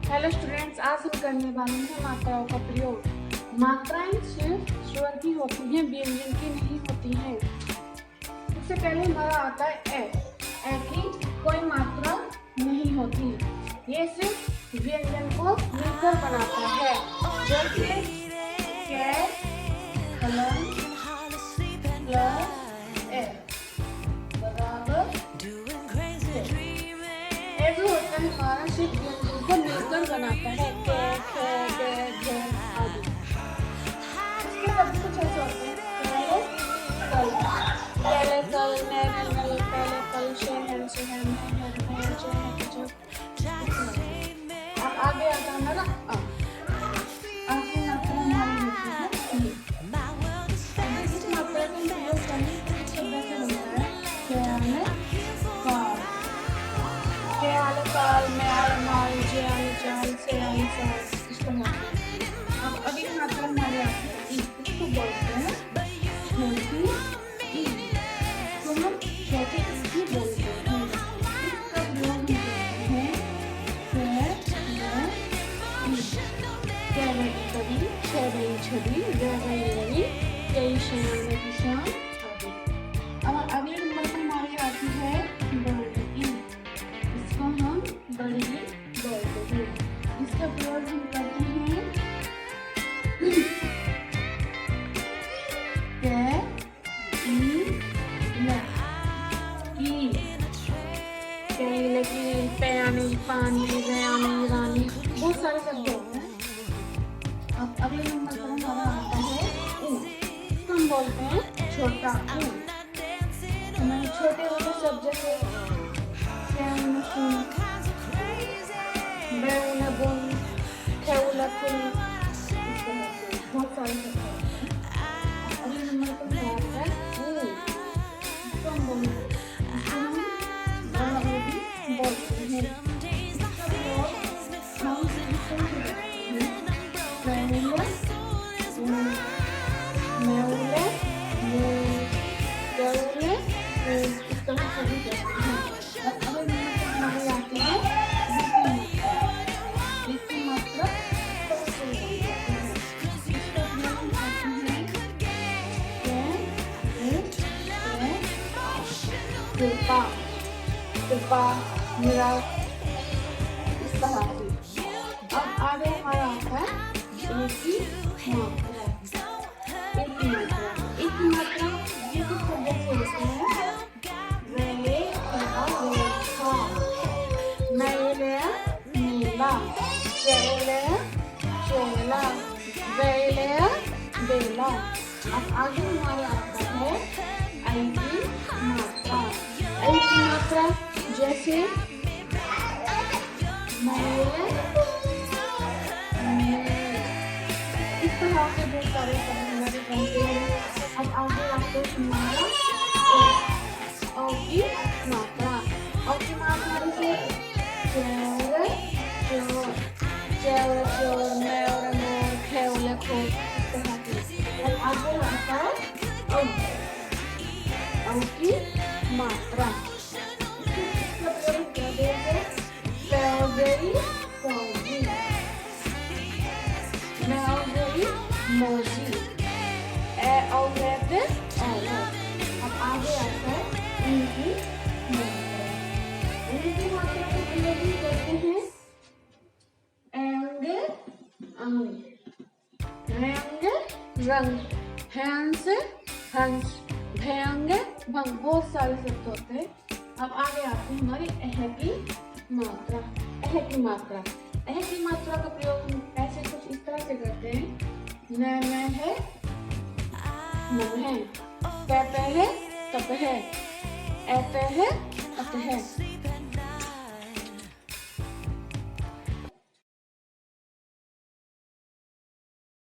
Hello students, आज हम करने वाले हैं मात्राओं का प्रयोग। मात्राएं सिर्फ स्वर की होती हैं, व्यंजन की नहीं होती हैं। सबसे पहले हमारा आता है ए की कोई मात्रा नहीं होती, ये सिर्फ व्यंजन को मिलकर बनाता है। जैसे के, कलम, प्लस ए बराबर ए जो होता है हमारा सिर्फ व्यंजन को मिलकर बनाता है। के, खे, गे, आदि। इसके शब्द कुछ ऐसे होते हैं। पहले कल, नैन, नल, पहले कल, शहन, शहन, है, जब। अब आगे आता है हमारा आगे मात्रा हमारी होती है ई। इस मात्रा का प्रयोग करने के शब्द से बनता है के आले काल, में आले माल, जे आले चाल, से आले साल, इस तरह से। अब अगली मात्रा हमारे आती है ई। इसको बोलते हैं छोटी ई। तो हम छोटी ई भी बोलते हैं। इसका प्रयोग हम करते हैं कभी, छड़ी, छड़ी, गई, कई शान, किसान आदि। अब अगले नंबर पर हमारी आती है बड़ी ई। इसको हम बड़ी बोलते हैं। इसका प्रयोग हम करते हैं पानी, रयानी, रानी, बहुत सारे शब्द होते हैं। अब अगले नंबर पर हमारा आता है ऊ। इसको हम बोलते हैं छोटा ऊ। हमारे छोटे वाले शब्द जैसे बहुत सारे शब्द होते हैं। अगले नंबर पर आता है ऊ। इसको हम बोलते हैं कृपा, कृपा, मेरा, इस तरह से। अब आगे हमारा आता है एक की मात्रा। एक की मात्रा, एक की मात्रा ये कुछ शब्द से होते हैं। वे, रेखा, मेले, मेला, चेले, चेला, बेले, बेला। अब आगे हमारा आता है आई की मात्रा। आई की मात्रा जैसे इस तरह से बहुत सारे शब्द हमारे बनते हैं। अब आगे आपको हमारा औ की मात्रा। औ की मात्रा जैसे चोर, चोर, चोर, चोर, मोर, मोर, खेल, खो, इस तरह से। अब आगे आता है औ की मात्रा। मोजी, औरत, औरत। अब आगे आता है इनकी मात्रा। इनकी मात्रा को प्रयोग भी करते हैं एंग, अंग, रंग, रंग, हंस, हंस, भयंग, भंग। बहुत सारे शब्द होते हैं। अब आगे आते हैं हमारी एह की मात्रा। एह की मात्रा, एह की मात्रा का प्रयोग हम ऐसे कुछ इस तरह से करते हैं। न में है, न है, पे है, तप है, ऐ पे है, अत है।